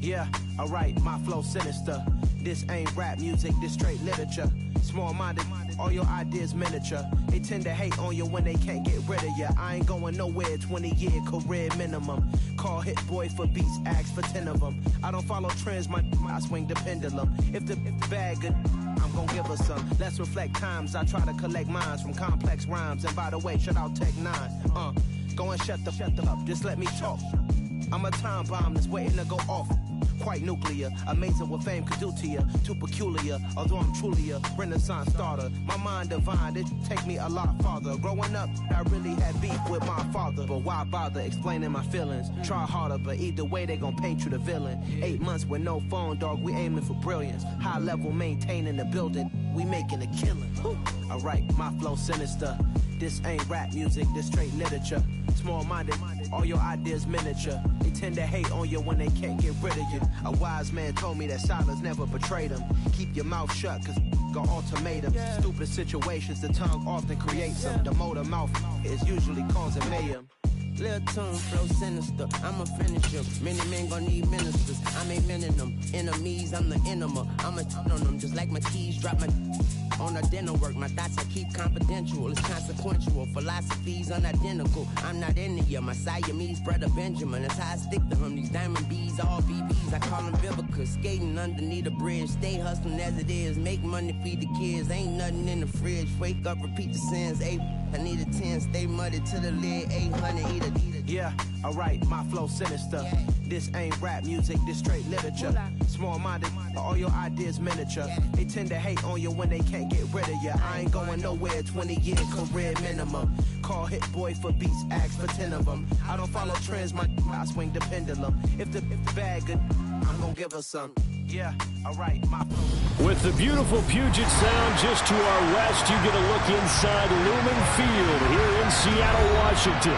Yeah, alright, my flow sinister. This ain't rap music, this straight literature. Small-minded, all your ideas miniature. They tend to hate on you when they can't get rid of you. I ain't going nowhere, 20-year career minimum. Call Hit Boy for beats, ask for 10 of them. I don't follow trends, I swing the pendulum. If the bag good, I'm gon' give her some. Let's reflect times, I try to collect minds from complex rhymes. And by the way, shout out Tech 9. Go and shut the up, just let me talk. I'm a time bomb that's waiting to go off. Quite nuclear, amazing what fame could do to you. Too peculiar, although I'm truly a renaissance starter. My mind divine, it take me a lot farther. Growing up, I really had beef with my father. But why bother explaining my feelings? Try harder, but either way they gon' paint you the villain. 8 months with no phone, dog, we aiming for brilliance. High level maintaining the building, we making a killing. Alright, my flow sinister. This ain't rap music, this straight literature. Small-minded, all your ideas miniature. They tend to hate on you when they can't get rid of you. A wise man told me that silence never betrayed him. Keep your mouth shut, cause got ultimatums. Stupid situations, the tongue often creates them. The motor mouth is usually causing mayhem. Lil' tune, flow sinister, I'm a finisher. Many men gon' need ministers, I'm a men in them. Enemies, I'm the enema. I'm a on them, just like my keys drop my on a dinner work. My thoughts I keep confidential, it's consequential. Philosophies unidentical, I'm not into you. My Siamese brother Benjamin, that's how I stick to him. These diamond bees, all BBs, I call them Vivica. Skating underneath a bridge, stay hustling as it is. Make money, feed the kids, ain't nothing in the fridge. Wake up, repeat the sins, I need a 10, stay muddy to the lid, 800, eat a. Yeah, alright, my flow sinister. This ain't rap music, this straight literature. Small-minded, all your ideas miniature. They tend to hate on you when they can't get rid of you. I ain't going nowhere, 20-year career minimum. Call Hit Boy for beats, ask for 10 of them. I don't follow trends, I swing the pendulum. If the bag good, I'm gon' give her some. Yeah, alright, my flow. With the beautiful Puget Sound just to our west, you get a look inside Lumen Field here in Seattle, Washington.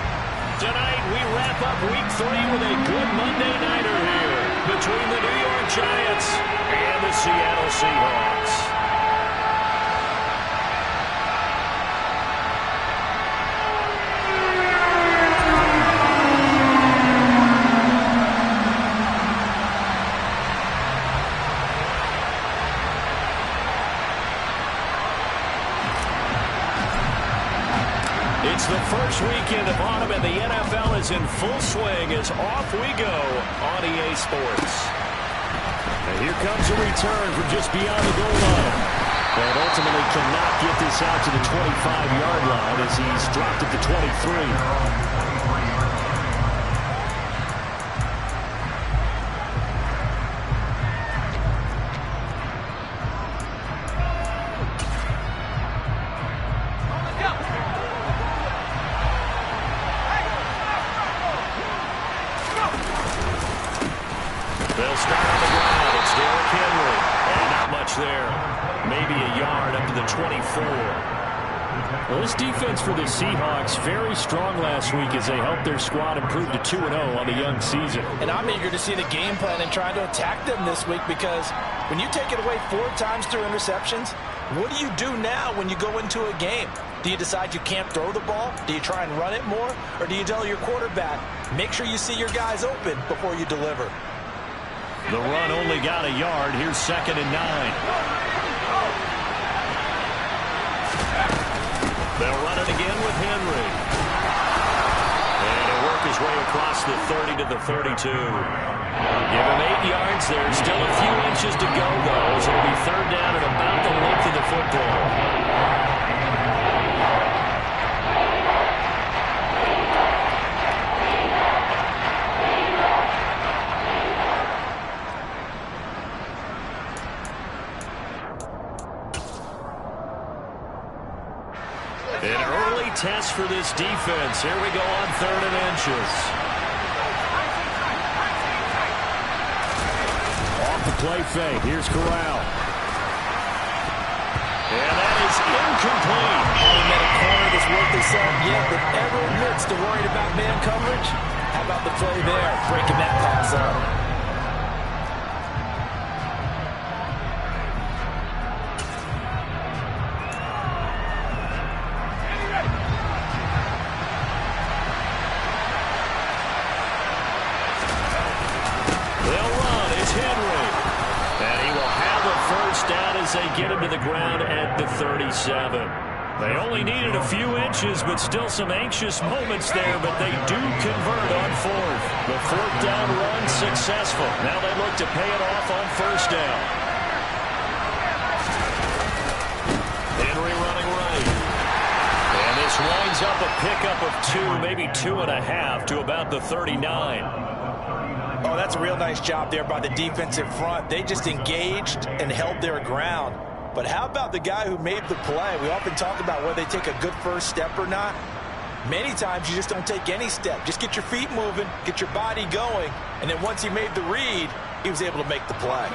Tonight, we wrap up Week 3 with a good Monday nighter here between the New York Giants and the Seattle Seahawks. It's the first weekend of autumn, and the NFL is in full swing as off we go on EA Sports. And here comes a return from just beyond the goal line. And ultimately cannot get this out to the 25-yard line as he's dropped at the 23. They'll start on the ground. It's Derrick Henry. And not much there. Maybe a yard up to the 24. Well, this defense for the Seahawks very strong last week as they helped their squad improve to 2-0 on the young season. And I'm eager to see the game plan and try to attack them this week, because when you take it away 4 times through interceptions, what do you do now when you go into a game? Do you decide you can't throw the ball? Do you try and run it more? Or do you tell your quarterback, make sure you see your guys open before you deliver? The run only got a yard. Here's 2nd and 9. They'll run it again with Henry. And he'll work his way across the 30 to the 32. Give him 8 yards. There's still a few inches to go, though, as it'll be 3rd down at about the length of the football. An early test for this defense. Here we go on 3rd and inches. Off the play fake. Here's Corral. And that is incomplete. Having met a corner that's worth his salt yet that ever admits to worried about man coverage. How about the play there? Breaking that pass up. is Henry. And he will have a first down as they get him to the ground at the 37. They only needed a few inches, but still some anxious moments there, but they do convert on fourth. The fourth down run successful. Now they look to pay it off on first down. Henry running right. And this winds up a pickup of 2, maybe 2.5 to about the 39. Oh, that's a real nice job there by the defensive front. They just engaged and held their ground. But how about the guy who made the play? We often talk about whether they take a good first step or not. Many times you just don't take any step. Just get your feet moving, get your body going, and then once he made the read, he was able to make the play.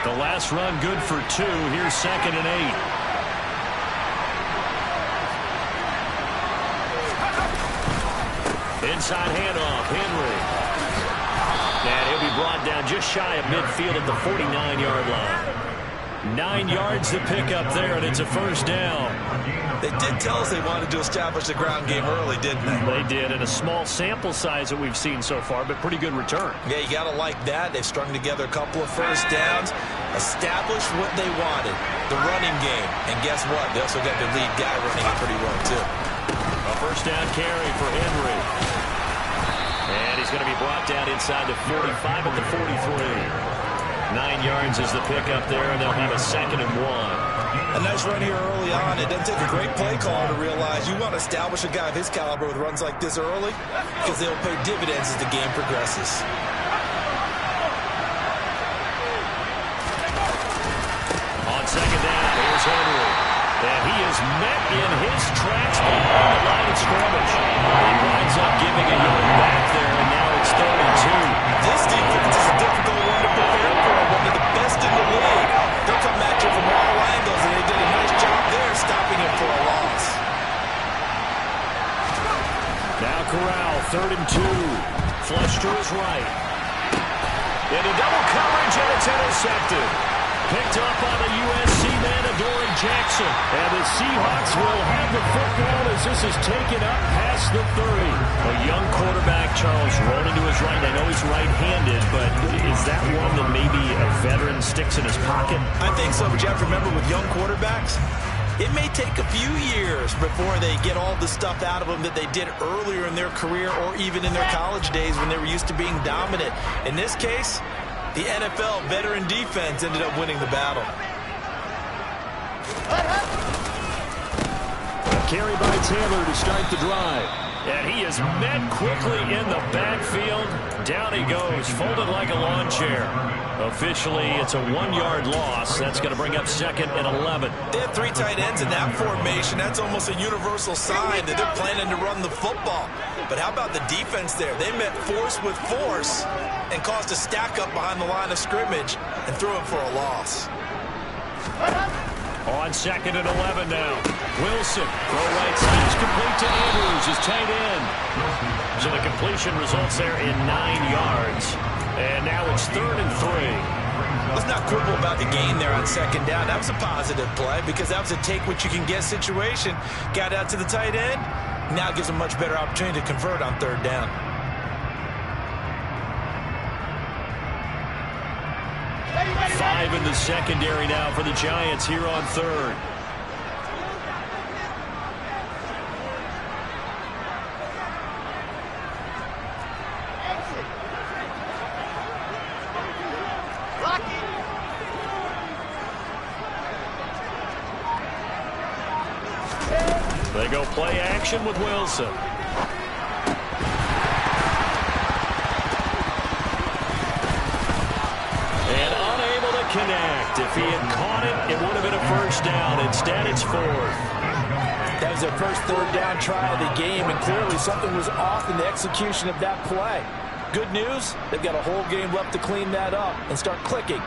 The last run good for 2. Here's 2nd and 8. Inside handoff, Henry. And he'll be brought down just shy of midfield at the 49-yard line. 9 yards to pick up there, and it's a first down. They did tell us they wanted to establish the ground game early, didn't they? They did, and a small sample size that we've seen so far, but pretty good return. Yeah, you got to like that. They've strung together a couple of first downs, established what they wanted, the running game. And guess what? They also got their lead guy running it pretty well, too. A first down carry for Henry. And he's going to be brought down inside the 45 at the 43. 9 yards is the pickup there, and they'll have a 2nd and 1. A nice run here early on. It doesn't take a great play caller to realize you want to establish a guy of his caliber with runs like this early because they'll pay dividends as the game progresses. On 2nd down, here's Henry. And he is met in his tracks behind the line of scrimmage. He winds up giving a yard back there, and now it's 32. This defense is a difficult one to prepare for. One of the best in the league. They'll come at you from all angles, and they did a nice job there stopping him for a loss. Now Corral, 3rd and 2. Flush to his right. Into double coverage, and it's intercepted. Picked up by the USC man, Adoree Jackson. And the Seahawks will have the football as this is taken up past the 30. A young quarterback, Charles, rolling to his right. I know he's right-handed, but is that one that maybe a veteran sticks in his pocket? I think so, but you have to remember with young quarterbacks, it may take a few years before they get all the stuff out of them that they did earlier in their career or even in their college days when they were used to being dominant. In this case, the NFL veteran defense ended up winning the battle. A carry by Taylor to start the drive. And he is met quickly in the backfield. Down he goes, folded like a lawn chair. Officially, it's a 1-yard loss. That's going to bring up 2nd and 11. They have 3 tight ends in that formation. That's almost a universal sign that they're planning to run the football. But how about the defense there? They met force with force and caused a stack up behind the line of scrimmage and threw him for a loss. On 2nd and 11 now. Wilson, throw right side is complete to Andrews, his tight end. So the completion results there in 9 yards. And now it's 3rd and 3. Let's not quibble about the gain there on 2nd down. That was a positive play because that was a take-what-you-can-get situation. Got out to the tight end. Now gives a much better opportunity to convert on 3rd down. Five in the secondary now for the Giants here on 3rd. They go play action with Wilson. And unable to connect. If he had caught it, it would have been a first down. Instead, it's 4th. That was their first 3rd down try of the game, and clearly something was off in the execution of that play. Good news, they've got a whole game left to clean that up and start clicking.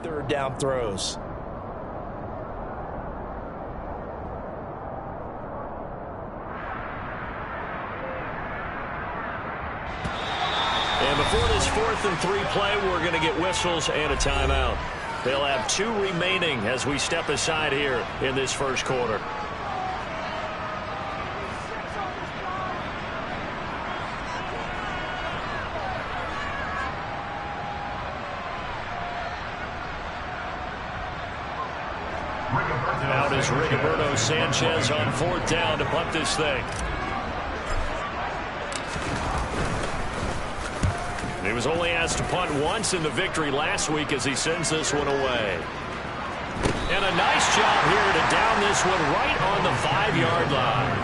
third down throws. And before this 4th and 3 play, we're going to get whistles and a timeout. They'll have 2 remaining as we step aside here in this first quarter. Out is Rigoberto Sanchez on 4th down to punt this thing. He was only asked to punt once in the victory last week as he sends this one away. And a nice job here to down this one right on the 5-yard line.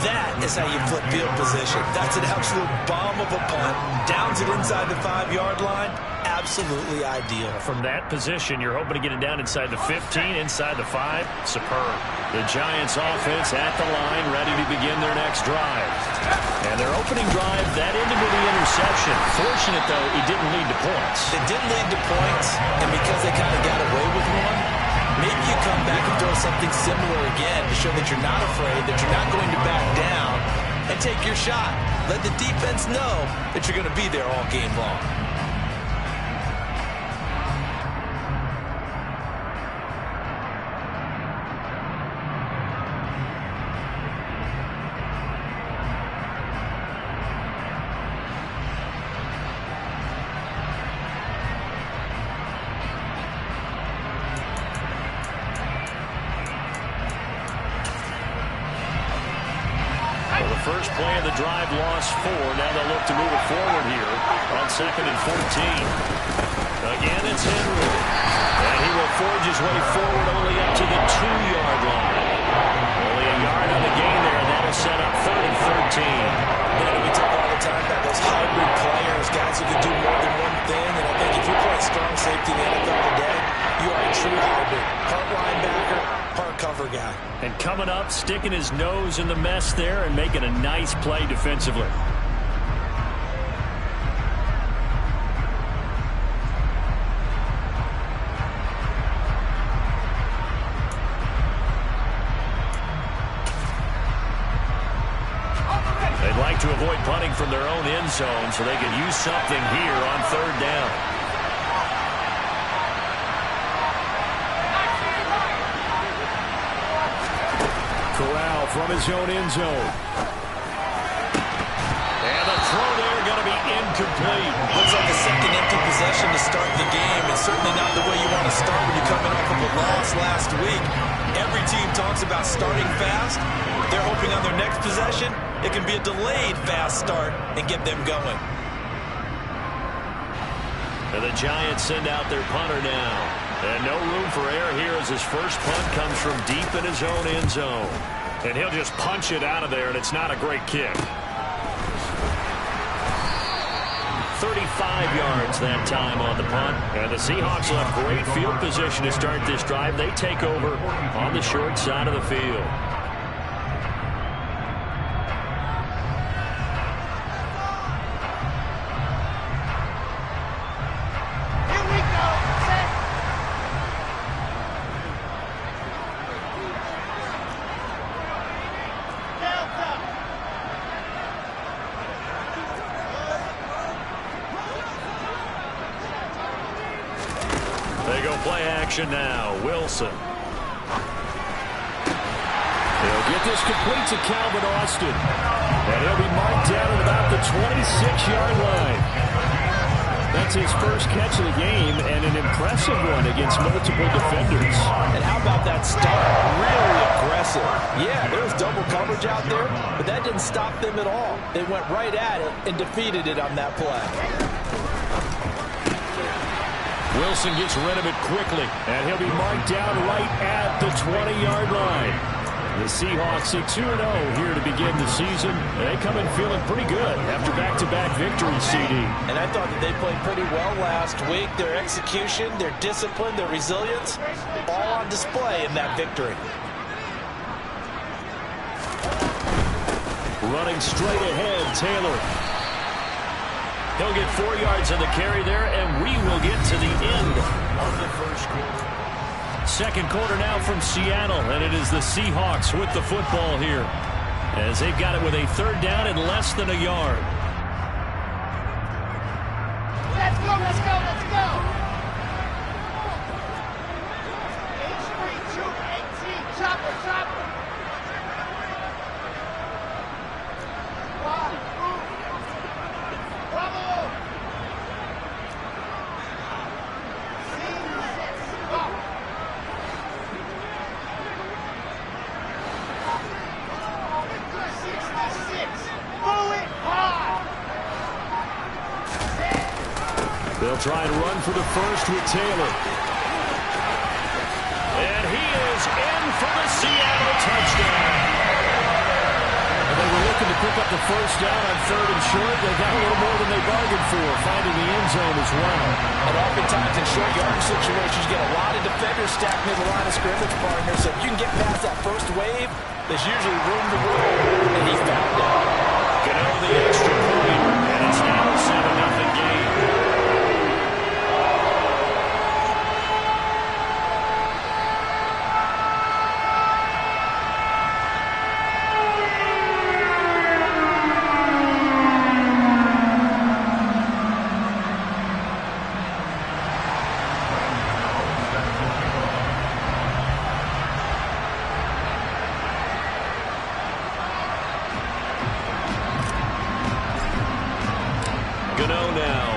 That is how you flip field position. That's an absolute bomb of a punt. Downs it inside the 5-yard line. Absolutely ideal. From that position, you're hoping to get it down inside the 15, inside the 5. Superb. The Giants offense at the line, ready to begin their next drive. And their opening drive, that ended with the interception. Fortunate, though, it didn't lead to points. It didn't lead to points, and because they kind of got away with one, maybe you come back and throw something similar again to show that you're not afraid, that you're not going to back down, and take your shot. Let the defense know that you're going to be there all game long. First play of the drive, lost 4. Now they'll look to move it forward here on 2nd and 14. Again, it's Henry. And he will forge his way forward only up to the 2-yard line. Only a yard on the gain there, and that'll set up 3rd and 13. We talk all the time about those hybrid players, guys who can do more than one thing. And I think if you're playing strong safety in the NFL today, you are a true hybrid. Part linebacker, part cover guy. And coming up, sticking his nose in the mess there and making a nice play defensively. They'd like to avoid punting from their own end zone so they could use something here on 3rd down. Corral from his own end zone. And the throw there going to be incomplete. Looks like a second empty possession to start the game. It's certainly not the way you want to start when you're coming off of a loss last week. Every team talks about starting fast. They're hoping on their next possession, it can be a delayed fast start and get them going. And the Giants send out their punter now. And no room for error here as his first punt comes from deep in his own end zone. And he'll just punch it out of there, and it's not a great kick. 35 yards that time on the punt. And the Seahawks will have great field position to start this drive. They take over on the short side of the field. Now, Wilson. He'll get this complete to Calvin Austin. And he'll be marked down at about the 26-yard line. That's his first catch of the game and an impressive one against multiple defenders. And how about that start? Really aggressive. Yeah, there was double coverage out there, but that didn't stop them at all. They went right at it and defeated it on that play. Wilson gets rid of it quickly, and he'll be marked down right at the 20-yard line. The Seahawks at 2-0 here to begin the season. They come in feeling pretty good after back-to-back victories, CD. And I thought that they played pretty well last week. Their execution, their discipline, their resilience, all on display in that victory. Running straight ahead, Taylor. He'll get 4 yards on the carry there, and we will get to the end of the first quarter. Second quarter now from Seattle, and it is the Seahawks with the football here, as they've got it with a third down and less than a yard. Let's go, let's go, let's go! H3-2-18, chopper, chopper! They'll try and run for the first with Taylor. And he is in for the Seattle touchdown. And they were looking to pick up the first down on third and short. They got a little more than they bargained for, finding the end zone as well. And oftentimes in short yardage situations, you get a lot of defenders stacked near the line of scrimmage, partner. So if you can get past that first wave, there's usually room to roll. And he found it. Gano the extra point, and it's now a 7-0 game.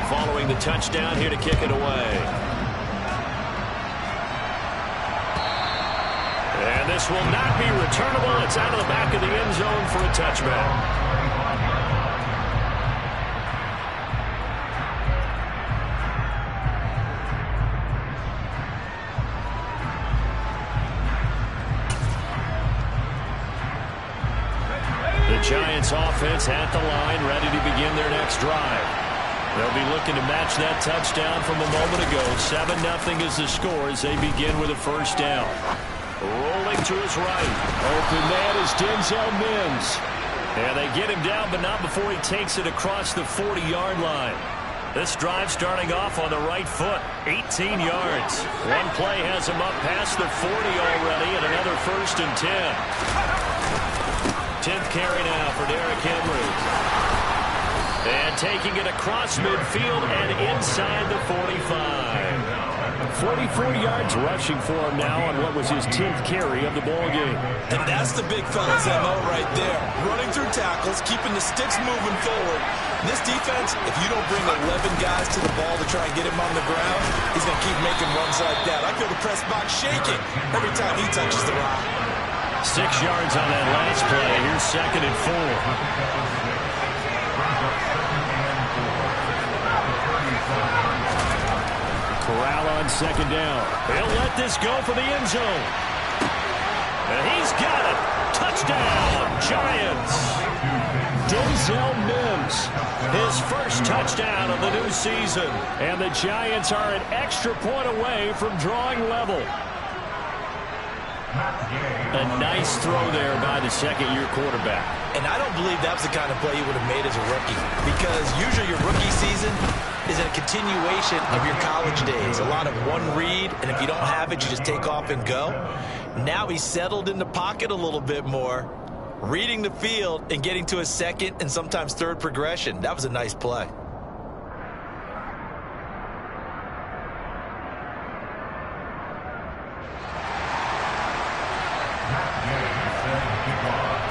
Following the touchdown here to kick it away. And this will not be returnable. It's out of the back of the end zone for a touchback. The Giants offense at the line, ready to begin their next drive. They'll be looking to match that touchdown from a moment ago. 7-0 is the score as they begin with a first down. Rolling to his right. Open man is Denzel Mims. And they get him down, but not before he takes it across the 40-yard line. This drive starting off on the right foot. 18 yards. One play has him up past the 40 already, and another 1st and 10. 10th carry now for Derrick Henry. And taking it across midfield and inside the 45. 44 yards rushing for him now on what was his 10th carry of the ball game. And that's the big fella's MO right there. Running through tackles, keeping the sticks moving forward. This defense, if you don't bring 11 guys to the ball to try and get him on the ground, he's going to keep making runs like that. I feel the press box shaking every time he touches the rock. 6 yards on that last play. Here's 2nd and 4. Corral on 2nd down. He'll let this go for the end zone. And he's got it. Touchdown, Giants. Denzel Mims, his first touchdown of the new season. And the Giants are an extra point away from drawing level. A nice throw there by the second-year quarterback. And I don't believe that was the kind of play he would have made as a rookie, because usually your rookie season is a continuation of your college days. A lot of one read, and if you don't have it, you just take off and go. Now he's settled in the pocket a little bit more, reading the field and getting to a second and sometimes third progression. That was a nice play.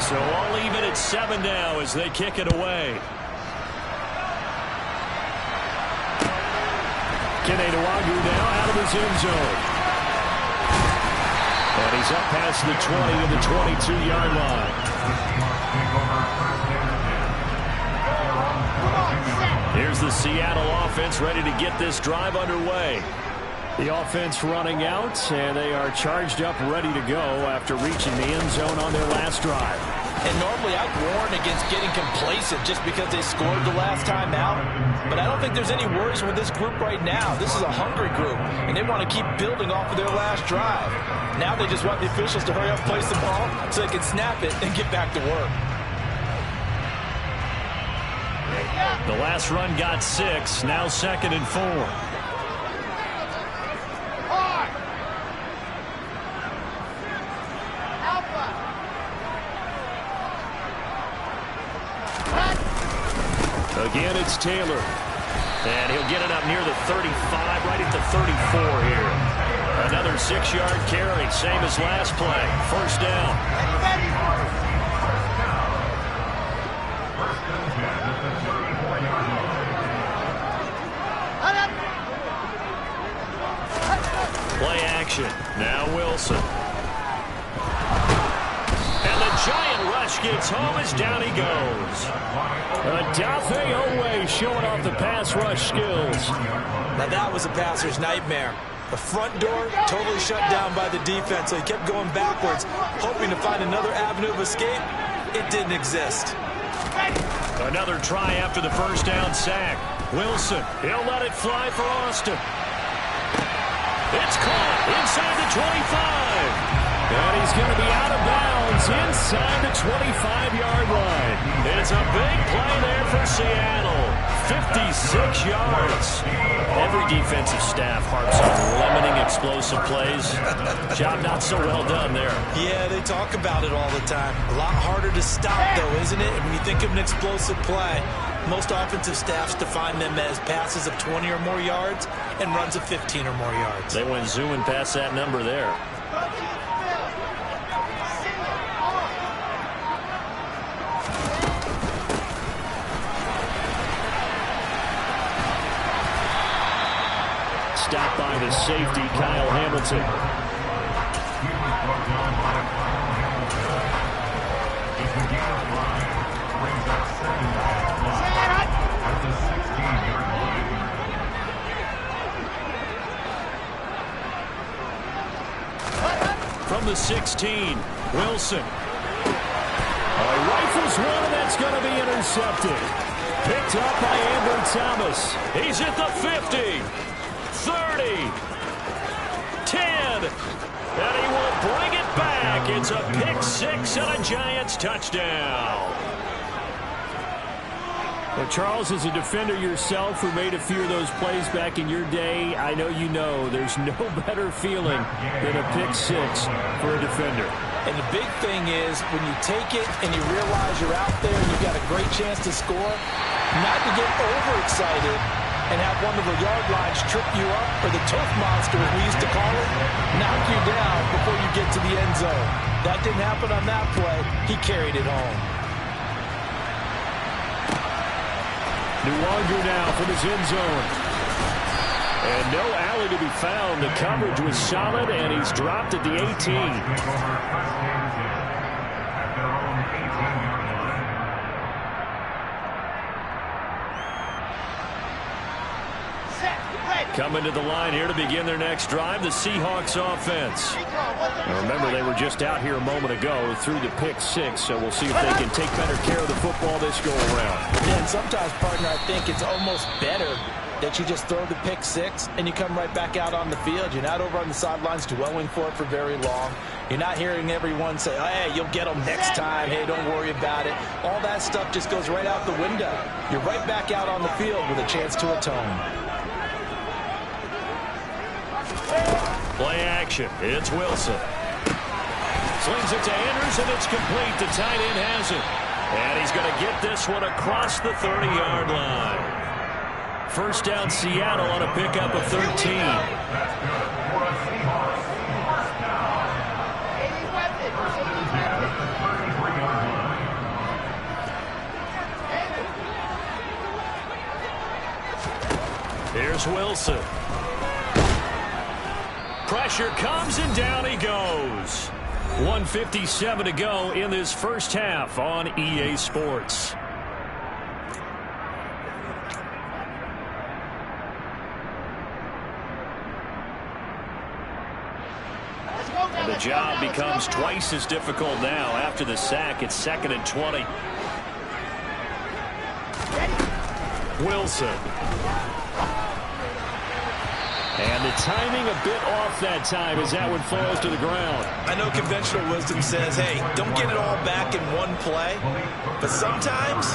So all even at 7 now as they kick it away. Kene Nwangwu now out of his end zone. And he's up past the 20 to the 22-yard line. Here's the Seattle offense ready to get this drive underway. The offense running out, and they are charged up, ready to go after reaching the end zone on their last drive. And normally I'd warn against getting complacent just because they scored the last time out. But I don't think there's any worries with this group right now. This is a hungry group, and they want to keep building off of their last drive. Now they just want the officials to hurry up, place the ball, so they can snap it and get back to work. The last run got 6. Now 2nd and 4. Again, it's Taylor. And he'll get it up near the 35, right at the 34 here. Another 6-yard carry, same as last play. First down. Play action. Now Wilson. And the giant rush gets home as down he goes. Adafe Owe showing off the pass rush skills. Now that was a passer's nightmare. The front door totally shut down by the defense, so he kept going backwards, hoping to find another avenue of escape. It didn't exist. Another try after the first down sack. Wilson, he'll let it fly for Austin. It's caught inside the 25. And he's going to be out of bounds inside the 25-yard line. It's a big play there for Seattle. 56 yards. Every defensive staff harps on limiting explosive plays. Job not so well done there. Yeah, they talk about it all the time. A lot harder to stop, though, isn't it? When you think of an explosive play, most offensive staffs define them as passes of 20 or more yards and runs of 15 or more yards. They went zooming past that number there. Stopped by the safety, Kyle Hamilton. From the 16, Wilson. Rifles one, and that's going to be intercepted. Picked up by Amber Thomas. He's at the 50. 30, 10, and he will bring it back. It's a pick 6 and a Giants touchdown. Well, Charles, as a defender yourself who made a few of those plays back in your day, I know you know there's no better feeling than a pick 6 for a defender. And the big thing is when you take it and you realize you're out there and you've got a great chance to score, not to get overexcited and have one of the yard lines trip you up, or the turf monster, as we used to call it, knock you down before you get to the end zone. That didn't happen on that play. He carried it home. Nuwanger now from his end zone. And no alley to be found. The coverage was solid, and he's dropped at the 18. Coming to the line here to begin their next drive, the Seahawks offense. Now remember, they were just out here a moment ago through the pick 6, so we'll see if they can take better care of the football this go-around. Yeah, and sometimes, partner, I think it's almost better that you just throw the pick 6 and you come right back out on the field. You're not over on the sidelines dwelling for it for very long. You're not hearing everyone say, oh, hey, you'll get them next time. Hey, don't worry about it. All that stuff just goes right out the window. You're right back out on the field with a chance to atone. Play action. It's Wilson. Slings it to Andrews, and it's complete. The tight end has it. And he's going to get this one across the 30-yard line. First down, Seattle on a pickup of 13. Here's Wilson. Pressure comes, and down he goes. 1:57 to go in this first half on EA Sports. And the job becomes twice as difficult now after the sack. It's 2nd and 20. Wilson. And the timing a bit off that time as that one falls to the ground. I know conventional wisdom says, hey, don't get it all back in one play. But sometimes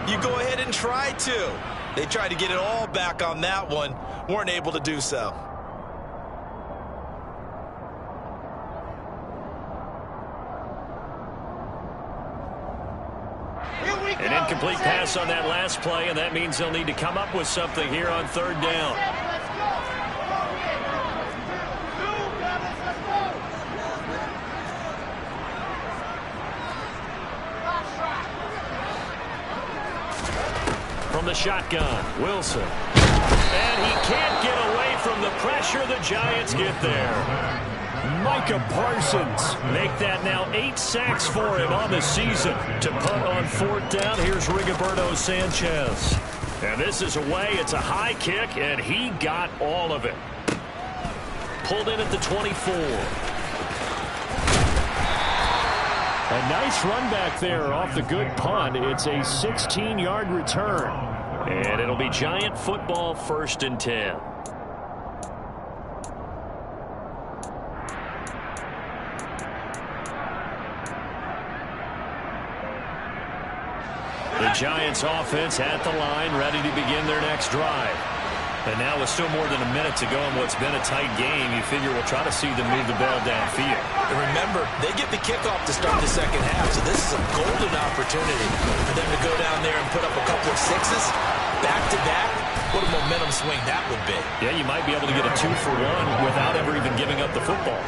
you go ahead and try to. They tried to get it all back on that one. Weren't able to do so. An incomplete pass on that last play, and that means they'll need to come up with something here on third down. From the shotgun, Wilson. And he can't get away from the pressure. The Giants get there. Micah Parsons make that now 8 sacks for him on the season. To punt on fourth down, here's Rigoberto Sanchez. And this is away. It's a high kick, and he got all of it. Pulled in at the 24. A nice run back there off the good punt. It's a 16-yard return. And it'll be Giant football, 1st and 10. The Giants offense at the line, ready to begin their next drive. And now with still more than a minute to go in what's been a tight game, you figure we'll try to see them move the ball downfield. And remember, they get the kickoff to start the second half, so this is a golden opportunity for them to go down there and put up a couple of sixes back-to-back. What a momentum swing that would be. Yeah, you might be able to get a 2-for-1 without ever even giving up the football.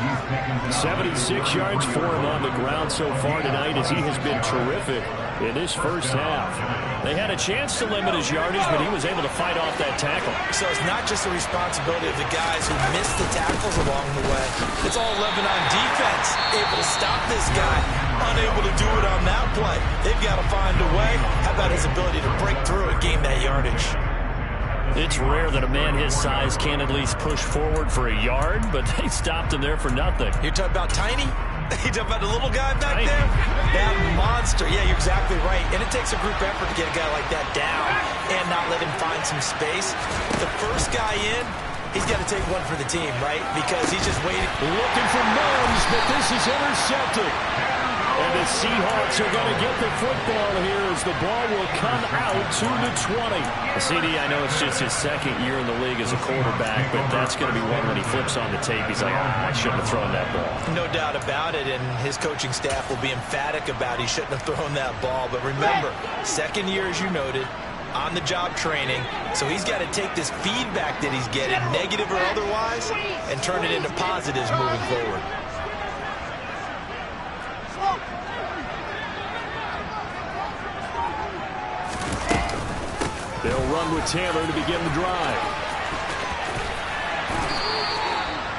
76 yards for him on the ground so far tonight as he has been terrific in this first half. They had a chance to limit his yardage, but he was able to fight off that tackle. So it's not just the responsibility of the guys who missed the tackles along the way. It's all Lebanon defense able to stop this guy, unable to do it on that play. They've got to find a way. How about his ability to break through and gain that yardage? It's rare that a man his size can at least push forward for a yard, but they stopped him there for nothing. You're talking about tiny? You talking about the little guy back there? That monster. Yeah, you're exactly right. And it takes a group effort to get a guy like that down and not let him find some space. The first guy in, he's got to take one for the team, right? Because he's just waiting. Looking for Mons, but this is intercepted. And the Seahawks are going to get the football here as the ball will come out to the 20. CD, I know it's just his second year in the league as a quarterback, but that's going to be one when he flips on the tape. He's like, I shouldn't have thrown that ball. No doubt about it, and his coaching staff will be emphatic about he shouldn't have thrown that ball. But remember, second year, as you noted, on-the-job training, so he's got to take this feedback that he's getting, negative or otherwise, and turn it into positives moving forward. They'll run with Taylor to begin the drive.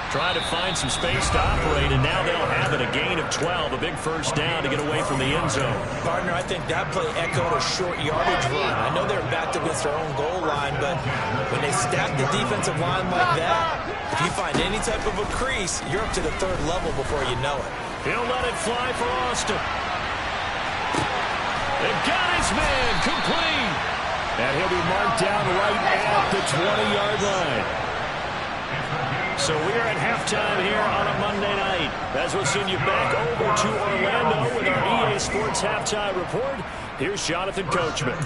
Trying to find some space to operate, and now they'll have it. A gain of 12, a big first down to get away from the end zone. Partner, I think that play echoed a short yardage run. I know they're backed against their own goal line, but when they stack the defensive line like that, if you find any type of a crease, you're up to the third level before you know it. He'll let it fly for Austin. They've got his man complete. And he'll be marked down right at the 20-yard line. So we're at halftime here on a Monday night. As we'll send you back over to Orlando with our EA Sports Halftime Report. Here's Jonathan Coachman.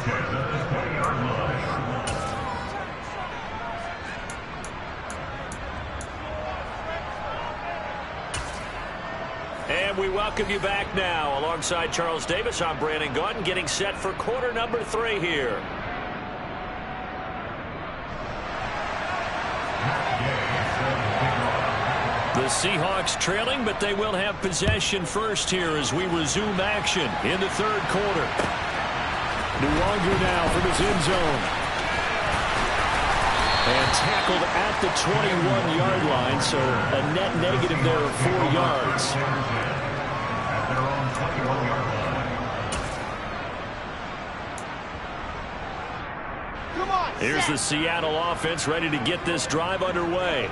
And we welcome you back now. Alongside Charles Davis, I'm Brandon Gaudin, getting set for quarter number 3 here. The Seahawks trailing, but they will have possession first here as we resume action in the third quarter. Nwangu now from his end zone. And tackled at the 21-yard line, so a net negative there of 4 yards. Here's the Seattle offense ready to get this drive underway.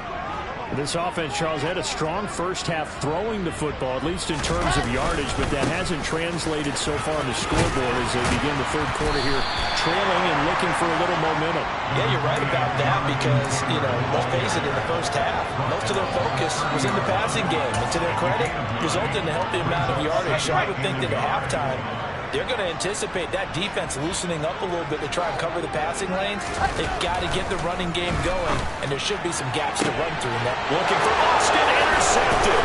This offense, Charles, had a strong first half throwing the football, at least in terms of yardage, but that hasn't translated so far on the scoreboard as they begin the third quarter here, trailing and looking for a little momentum. Yeah, you're right about that because, let's face it, in the first half, most of their focus was in the passing game. And to their credit, resulted in a healthy amount of yardage. So I would think that at halftime, they're going to anticipate that defense loosening up a little bit to try and cover the passing lanes. They've got to get the running game going, and there should be some gaps to run through. Looking for Austin, intercepted.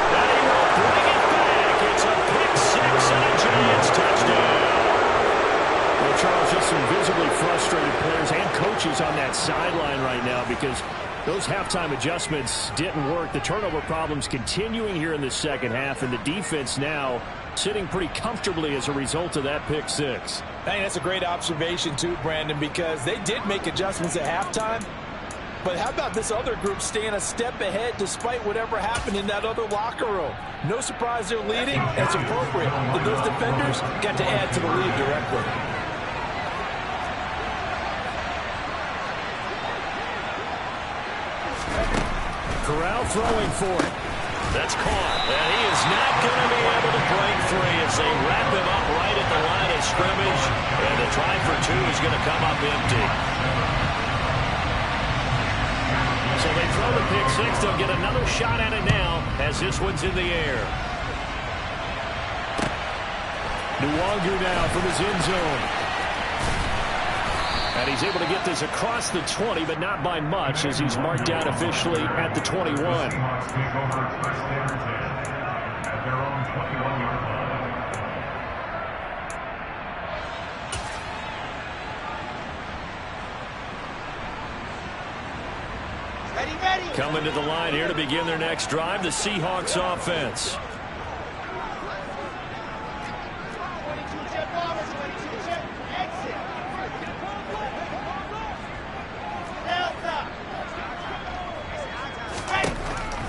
And he will bring it back. It's a pick six and a Giants touchdown. Well, Charles, just some visibly frustrated players and coaches on that sideline right now because those halftime adjustments didn't work. The turnover problems continuing here in the second half, and the defense now sitting pretty comfortably as a result of that pick six. I think that's a great observation too, Brandon, because they did make adjustments at halftime. But how about this other group staying a step ahead despite whatever happened in that other locker room? No surprise they're leading. It's appropriate. But those defenders got to add to the lead directly. Corral throwing for it. That's caught. And he is not going to be able to break free as they wrap him up right at the line of scrimmage. And the try for two is going to come up empty. So they throw the pick six. They'll get another shot at it now as this one's in the air. Nwangu now from his end zone. And he's able to get this across the 20, but not by much as he's marked down officially at the 21. Ready. Coming to the line here to begin their next drive, the Seahawks offense.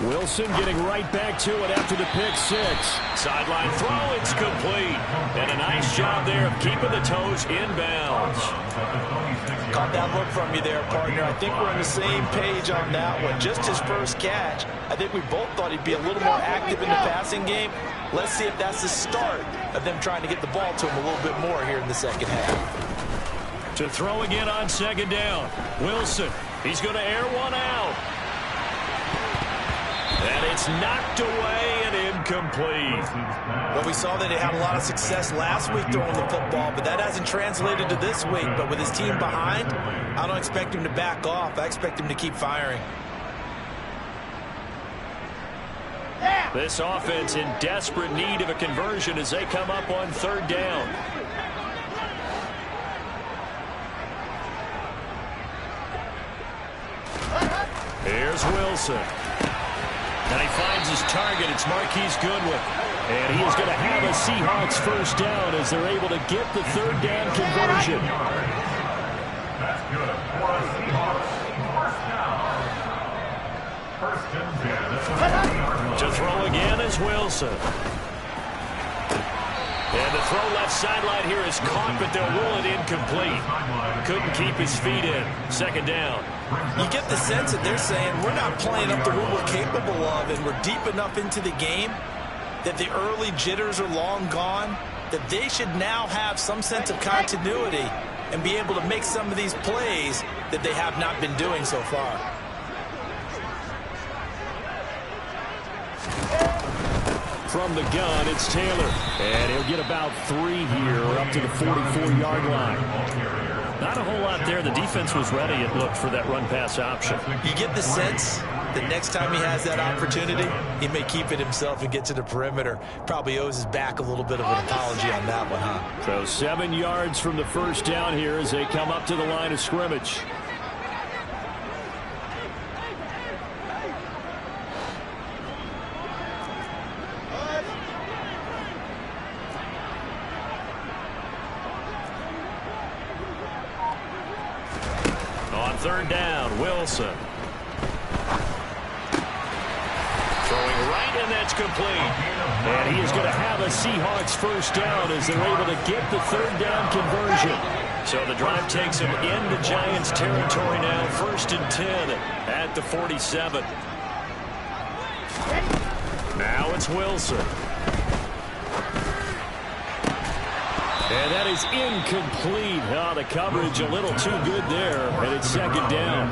Wilson getting right back to it after the pick six. Sideline throw, it's complete. And a nice job there of keeping the toes inbounds. Caught that look from you there, partner. I think we're on the same page on that one. Just his first catch. I think we both thought he'd be a little more active in the passing game. Let's see if that's the start of them trying to get the ball to him a little bit more here in the second half. To throw again on second down. Wilson, he's going to air one out. And it's knocked away and incomplete. Well, we saw that they had a lot of success last week throwing the football, but that hasn't translated to this week. But with his team behind, I don't expect him to back off. I expect him to keep firing. This offense in desperate need of a conversion as they come up on third down. Here's Wilson. And he finds his target. It's Marquise Goodwin. And he is going to have a Seahawks first down as they're able to get the third down conversion. That's good for a Seahawks first down. To throw again is Wilson. And the throw left sideline here is caught, but they'll rule it incomplete. Couldn't keep his feet in. Second down. You get the sense that they're saying we're not playing up to what we're capable of, and we're deep enough into the game that the early jitters are long gone, that they should now have some sense of continuity and be able to make some of these plays that they have not been doing so far. From the gun, it's Taylor. And he'll get about 3 here, up to the 44-yard line. Not a whole lot there. The defense was ready, it looked, for that run-pass option. You get the sense that next time he has that opportunity, he may keep it himself and get to the perimeter. Probably owes his back a little bit of an apology on that one, huh? So 7 yards from the first down here as they come up to the line of scrimmage. Third down, Wilson. Throwing right, and that's complete. And he is going to have a Seahawks first down as they're able to get the third down conversion. So the drive takes him into Giants territory now. 1st and 10 at the 47. Now it's Wilson. And that is incomplete. Oh, the coverage a little too good there, and it's 2nd down.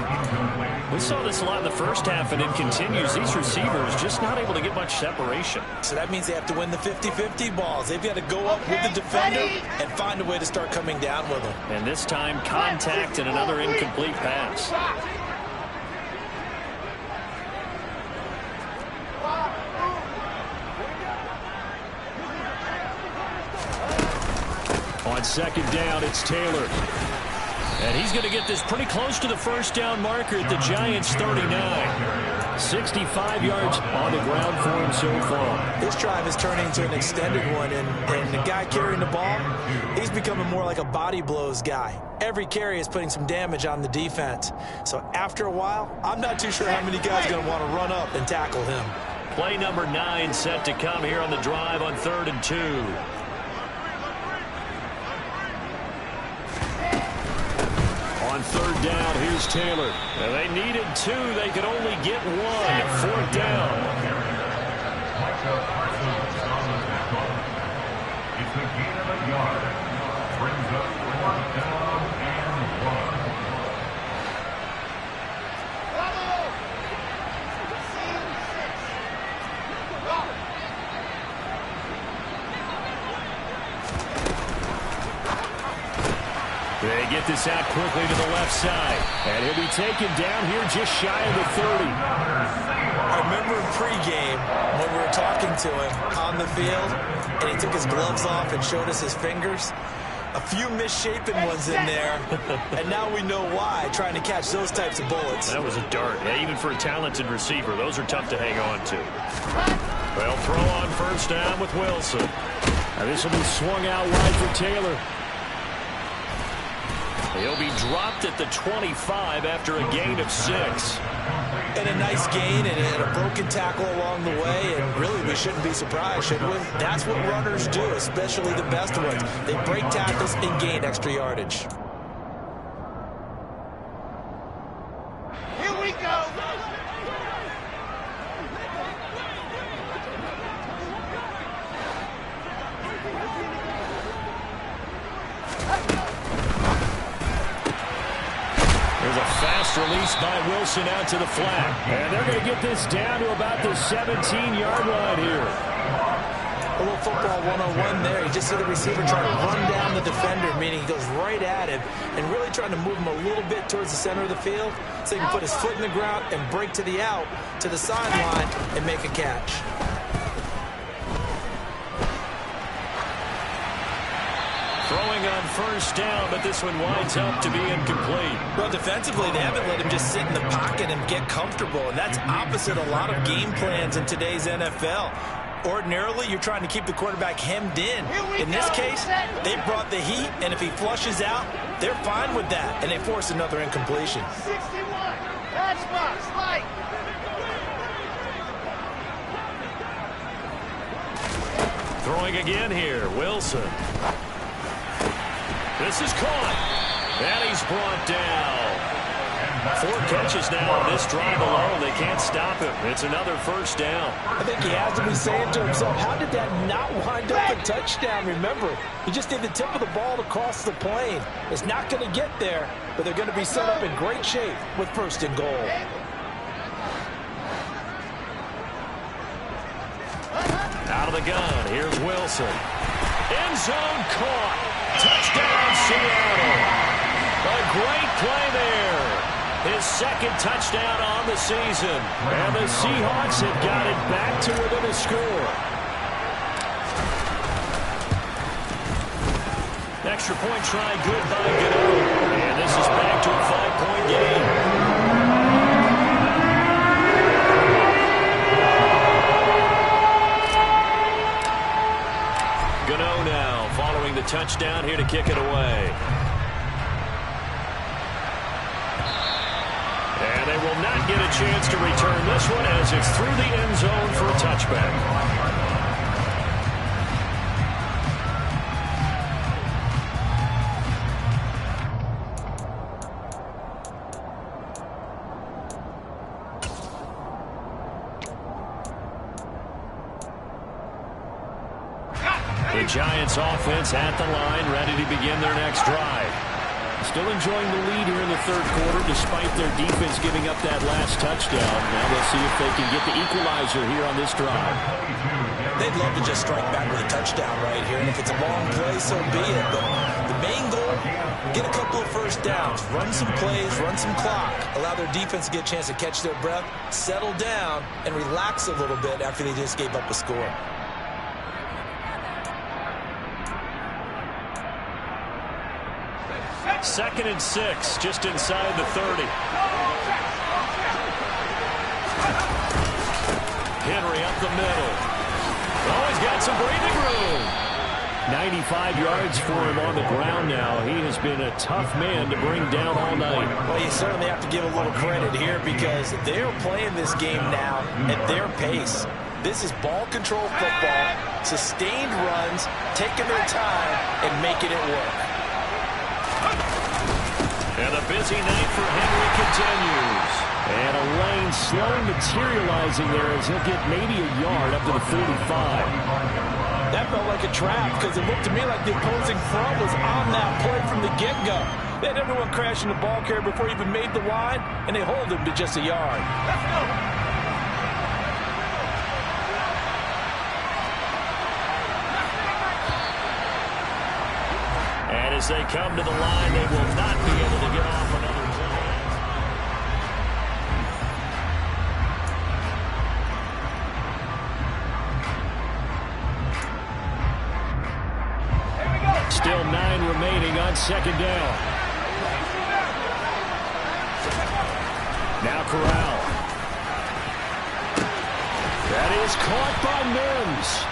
We saw this a lot in the first half, and it continues. These receivers just not able to get much separation. So that means they have to win the 50-50 balls. They've got to go up with the defender and find a way to start coming down with them. And this time, contact and another incomplete pass. On 2nd down, it's Taylor. And he's going to get this pretty close to the 1st down marker at the Giants' 39. 65 yards on the ground for him so far. This drive is turning into an extended one, and the guy carrying the ball, he's becoming more like a body blows guy. Every carry is putting some damage on the defense. So after a while, I'm not too sure how many guys are going to want to run up and tackle him. Play number 9 set to come here on the drive on 3rd and 2. On 3rd down, here's Taylor. And they needed 2. They could only get 1. 4th down. It's a gain of a yard. Brings up 4th down and 1. They get this out quickly to the left side. And he'll be taken down here just shy of the 30. I remember in pregame when we were talking to him on the field, and he took his gloves off and showed us his fingers. A few misshapen ones in there, and now we know why, trying to catch those types of bullets. That was a dart. Yeah, even for a talented receiver, those are tough to hang on to. They'll throw on 1st down with Wilson. And this will be swung out wide for Taylor. He'll be dropped at the 25 after a gain of 6. And a nice gain and a broken tackle along the way, and really we shouldn't be surprised, should we? That's what runners do, especially the best ones. They break tackles and gain extra yardage. Here we go. There's a fast release by Wilson out to the flat. And they're going to get this down to about the 17-yard line here. A little football 101 there. You just see the receiver trying to run down the defender, meaning he goes right at him and really trying to move him a little bit towards the center of the field so he can put his foot in the ground and break to the out, to the sideline, and make a catch. Throwing on 1st down, but this one winds up to be incomplete. Well, defensively, they haven't let him just sit in the pocket and get comfortable, and that's opposite a lot of game plans in today's NFL. Ordinarily, you're trying to keep the quarterback hemmed in. In this case, they brought the heat, and if he flushes out, they're fine with that, and they force another incompletion. 61. Matchbox, light. Throwing again here, Wilson. This is caught, and he's brought down. 4 catches now on this drive alone. They can't stop him. It's another 1st down. I think he has to be saying to himself, how did that not wind up a touchdown? Remember, he just did the tip of the ball across the plane. It's not going to get there, but they're going to be set up in great shape with 1st and goal. Out of the gun, here's Wilson. End zone caught. Touchdown, Seattle. A great play there. His 2nd touchdown on the season. And the Seahawks have got it back to within a score. Extra point try good by Bogh. And this is back to a 5-point game. Now following the touchdown here to kick it away. And they will not get a chance to return this one as it's through the end zone for a touchback. Giants offense at the line, ready to begin their next drive. Still enjoying the lead here in the third quarter despite their defense giving up that last touchdown. Now they'll see if they can get the equalizer here on this drive. They'd love to just strike back with a touchdown right here, and if it's a long play, so be it. But the main goal, get a couple of first downs, run some plays, run some clock, allow their defense to get a chance to catch their breath, settle down, and relax a little bit after they just gave up a score. Second and 6, just inside the 30. Henry up the middle. Oh, he's got some breathing room. 95 yards for him on the ground now. He has been a tough man to bring down all night. Well, you certainly have to give a little credit here because they're playing this game now at their pace. This is ball control football, sustained runs, taking their time, and making it work. And the busy night for Henry continues. And a lane slowly materializing there as he'll get maybe a yard up to the 45. That felt like a trap because it looked to me like the opposing front was on that play from the get-go. They had everyone crashing the ball carrier before he even made the line, and they hold him to just a yard. Let's go. And as they come to the line, they will not be able to get off another play. Still 9 remaining on second down. Now Corral. That is caught by Mims.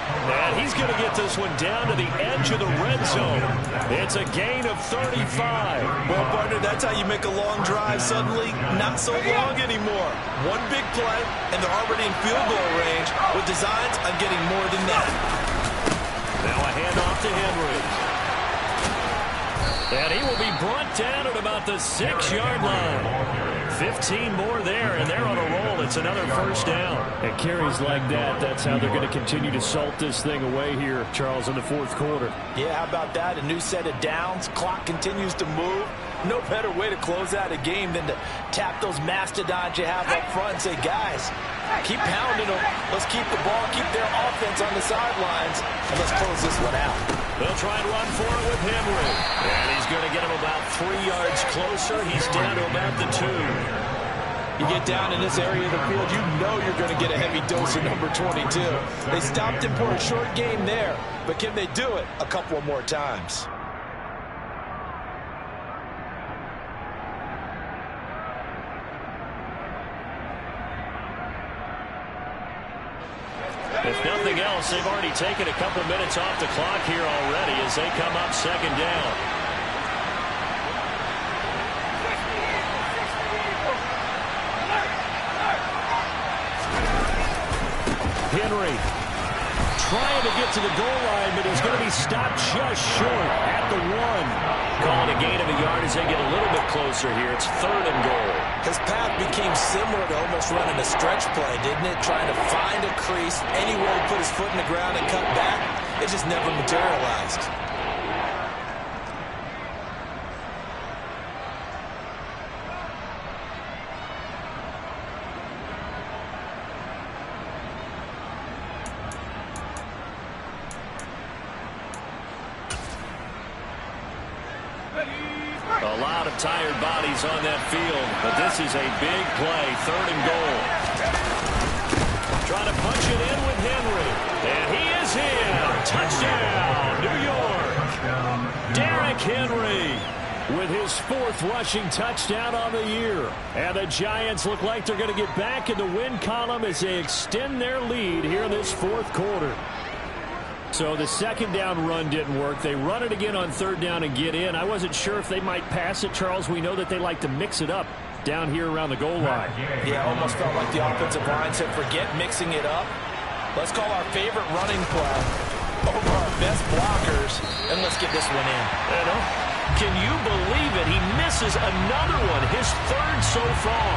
And he's going to get this one down to the edge of the red zone. It's a gain of 35. Well, partner, that's how you make a long drive suddenly not so long anymore. One big play, and they're already in field goal range with designs on getting more than that. Now a handoff to Henry. And he will be brought down at about the 6-yard line. 15 more there, and they're on a roll. It's another first down. And carries like that, that's how they're going to continue to salt this thing away here, Charles, in the fourth quarter. Yeah, how about that? A new set of downs. Clock continues to move. No better way to close out a game than to tap those mastodons you have up front and say, guys, keep pounding them. Let's keep the ball, keep their offense on the sidelines, and let's close this one out. They'll try and run for it with Henry. And he's going to get him about 3 yards closer. He's down to about the 2. You get down in this area of the field, you know you're going to get a heavy dose of number 22. They stopped him for a short game there, but can they do it a couple more times? If nothing else, they've already taken a couple minutes off the clock here already as they come up second down. Henry trying to get to the goal line, but he's going to be stopped just short at the 1. Calling a gain of a yard as they get a little bit closer here. It's 3rd and goal. His path became similar to almost running a stretch play, didn't it? Trying to find a crease, anywhere to put his foot in the ground and cut back. It just never materialized. A lot of tired bodies on that field, but this is a big play, 3rd and goal. Trying to punch it in with Henry, and he is in. Touchdown, New York. Derrick Henry with his 4th rushing touchdown on the year. And the Giants look like they're going to get back in the win column as they extend their lead here in this 4th quarter. So the second down run didn't work. They run it again on 3rd down and get in. I wasn't sure if they might pass it, Charles. We know that they like to mix it up down here around the goal line. Yeah, almost felt like the offensive line said, forget mixing it up. Let's call our favorite running play over our best blockers, and let's get this one in. Can you believe it? He misses another one, his 3rd so far.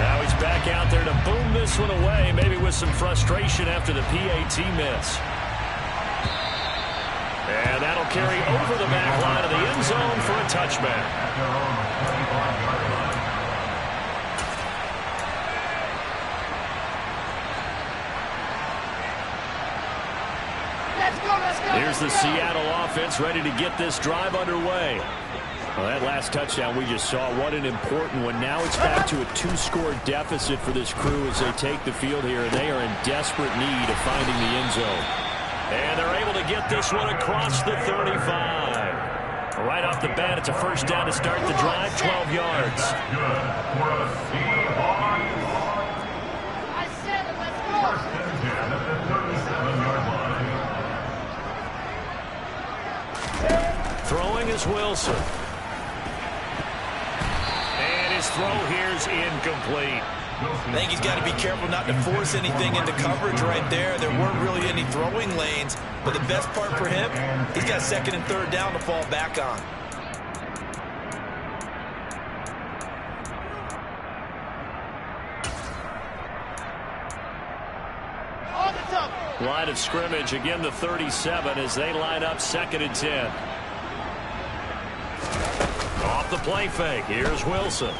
Now he's back out there to boom this one away, maybe with some frustration after the PAT miss. And that'll carry over the back line of the end zone for a touchback. Here's the Seattle offense ready to get this drive underway. Well, that last touchdown we just saw, what an important one. Now it's back to a 2-score deficit for this crew as they take the field here, and they are in desperate need of finding the end zone. And they're able to get this one across the 35. Right off the bat, it's a first down to start the drive, 12 yards. I said it, let's go. First and 10 at the 37-yard line. Throwing is Wilson. And his throw here's incomplete. I think he's got to be careful not to force anything into coverage right there. There weren't really any throwing lanes, but the best part for him, he's got second and third down to fall back on. Line of scrimmage, again the 37 as they line up second and 10. Off the play fake, here's Wilson.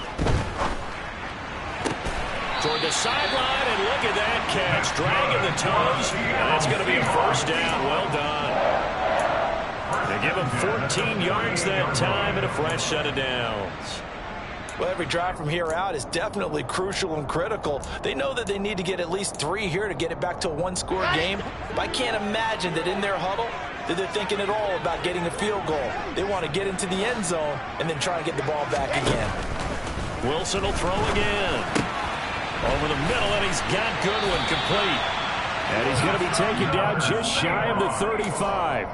Toward the sideline, and look at that catch. Dragging the toes. And that's going to be a first down. Well done. They give him 14 yards that time and a fresh set of downs. Well, every drive from here out is definitely crucial and critical. They know that they need to get at least 3 here to get it back to a 1-score game. But I can't imagine that in their huddle that they're thinking at all about getting a field goal. They want to get into the end zone and then try to get the ball back again. Wilson will throw again. Over the middle, and he's got Goodwin complete. And he's going to be taken down just shy of the 35.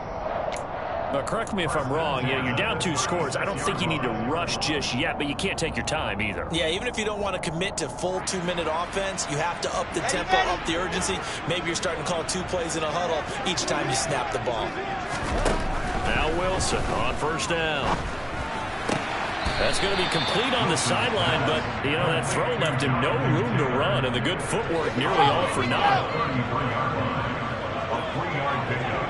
Correct me if I'm wrong. Yeah, you're down 2 scores. I don't think you need to rush just yet, but you can't take your time either. Yeah, even if you don't want to commit to full 2-minute offense, you have to up the tempo, up the urgency. Maybe you're starting to call 2 plays in a huddle each time you snap the ball. Now Wilson on first down. That's going to be complete on the sideline, but, you know, that throw left him no room to run, and the good footwork nearly all for naught. A 3-yard pickup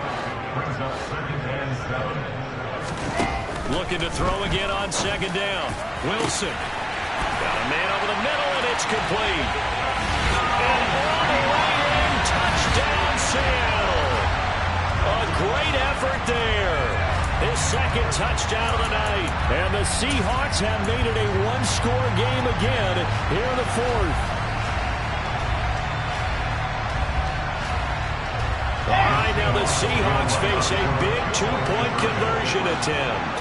brings up second and 7. Looking to throw again on second down. Wilson. Got a man over the middle, and it's complete. And all the way in, touchdown Seattle. A great effort there. His second touchdown of the night. And the Seahawks have made it a 1-score game again here in the 4th. All right, now the Seahawks face a big 2-point conversion attempt.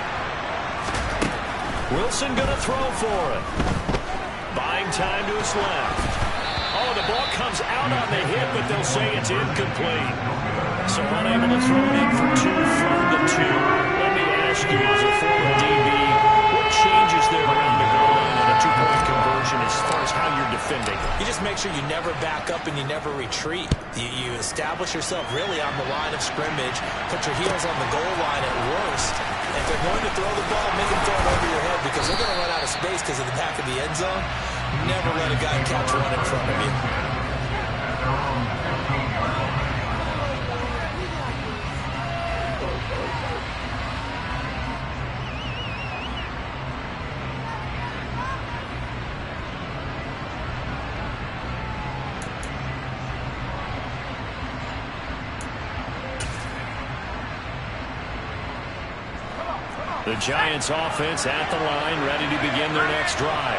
Wilson going to throw for it. Buying time to his left. Oh, the ball comes out on the hit, but they'll say it's incomplete. So unable to throw it in for 2 from the 2. Let me ask you, as a former DB, what changes there around the goal line on a 2-point conversion as far as how you're defending? You just make sure you never back up and you never retreat. You establish yourself really on the line of scrimmage, put your heels on the goal line at worst. If they're going to throw the ball, make them throw it over your head because they're going to run out of space because of the back of the end zone. Never let a guy catch one in front of you. The Giants offense at the line, ready to begin their next drive.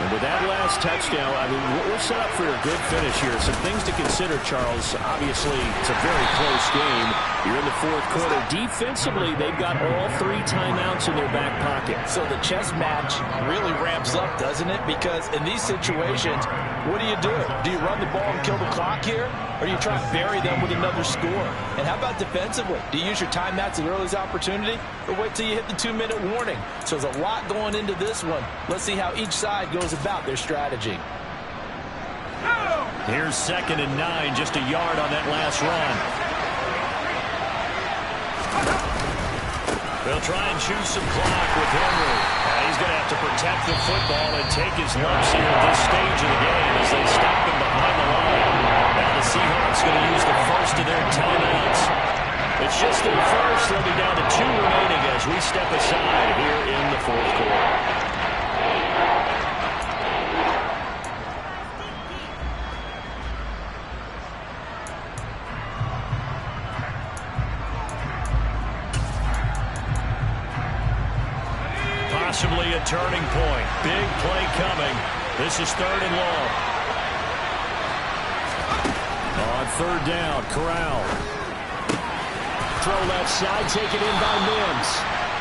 And with that last touchdown, I mean, we're set up for a good finish here. Some things to consider, Charles. Obviously, it's a very close game. You're in the 4th quarter. Defensively, they've got all 3 timeouts in their back pocket. So the chess match really ramps up, doesn't it? Because in these situations, what do? Do you run the ball and kill the clock here? Or do you try to bury them with another score? And how about defensively? Do you use your timeouts at earliest opportunity? Or wait till you hit the 2-minute warning? So there's a lot going into this one. Let's see how each side goes about their strategy. Here's 2nd and 9, just a yard on that last run. They'll try and choose some clock with Henry. He's going to have to protect the football and take his lumps here at this stage of the game as they stop him behind Seahawks going to use the first of their timeouts. It's just their first. They'll be down to 2 remaining as we step aside here in the fourth quarter. Possibly a turning point. Big play coming. This is 3rd and long. On 3rd down, Corral. Throw left side, taken in by Mims.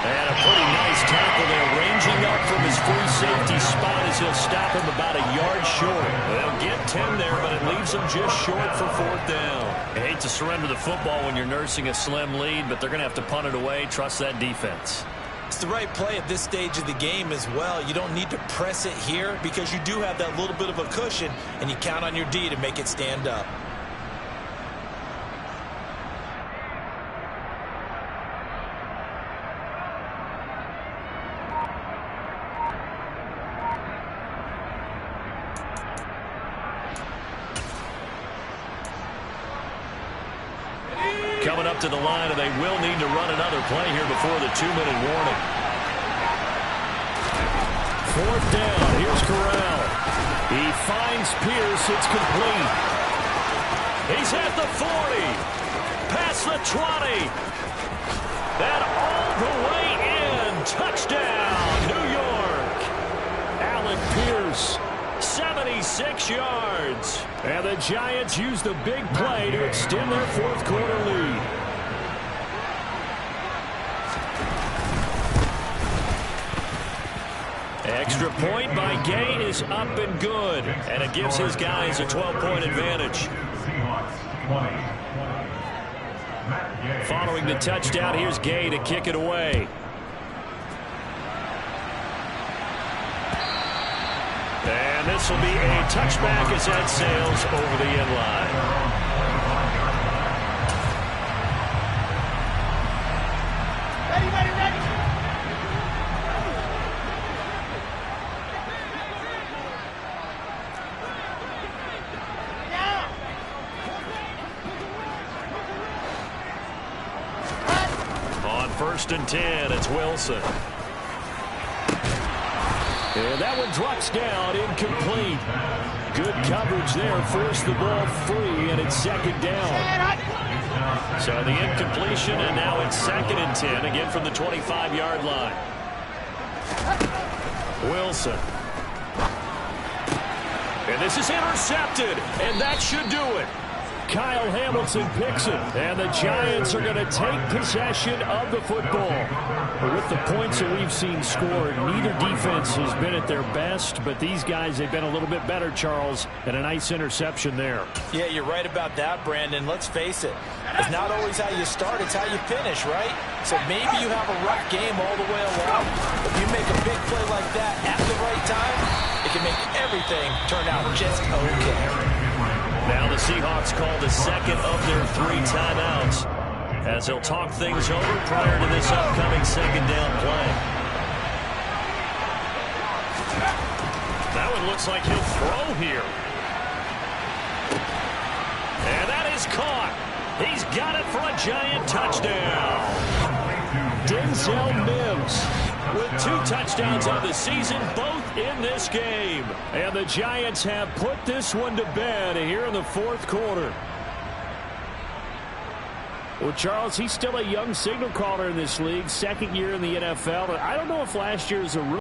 And a pretty nice tackle there, ranging up from his free safety spot as he'll stop him about a yard short. They'll get 10 there, but it leaves them just short for 4th down. I hate to surrender the football when you're nursing a slim lead, but they're going to have to punt it away. Trust that defense. It's the right play at this stage of the game as well. You don't need to press it here because you do have that little bit of a cushion, and you count on your D to make it stand up. Coming up to the line, and they will need to run another play here before the 2-minute warning. 4th down. Here's Corral. He finds Pierce. It's complete. He's at the 40. Past the 20. And all the way in. Touchdown, New York. Alec Pierce. 76 yards. And the Giants use the big play to extend their 4th quarter lead. Extra point by Gay is up and good. And it gives his guys a 12-point advantage. Following the touchdown, here's Gay to kick it away. And this will be a touchback as that sails over the end line. Ready, ready, ready. On 1st and 10, it's Wilson. And that one drops down, incomplete. Good coverage there, forced the ball free, and it's 2nd down. So the incompletion, and now it's 2nd and 10, again from the 25-yard line. Wilson. And this is intercepted, and that should do it. Kyle Hamilton picks it, and the Giants are going to take possession of the football. With the points that we've seen scored, neither defense has been at their best, but these guys, they've been a little bit better, Charles, and a nice interception there. Yeah, you're right about that, Brandon. Let's face it. It's not always how you start, it's how you finish, right? So maybe you have a rough game all the way along. If you make a big play like that at the right time, it can make everything turn out just okay. Now the Seahawks call the 2nd of their 3 timeouts as they'll talk things over prior to this upcoming 2nd down play. That one looks like he'll throw here. And that is caught. He's got it for a Giant touchdown. Denzel Mims with 2 touchdowns on the season, both in this game. And the Giants have put this one to bed here in the 4th quarter. Well, Charles, he's still a young signal caller in this league, 2nd year in the NFL. I don't know if last year is a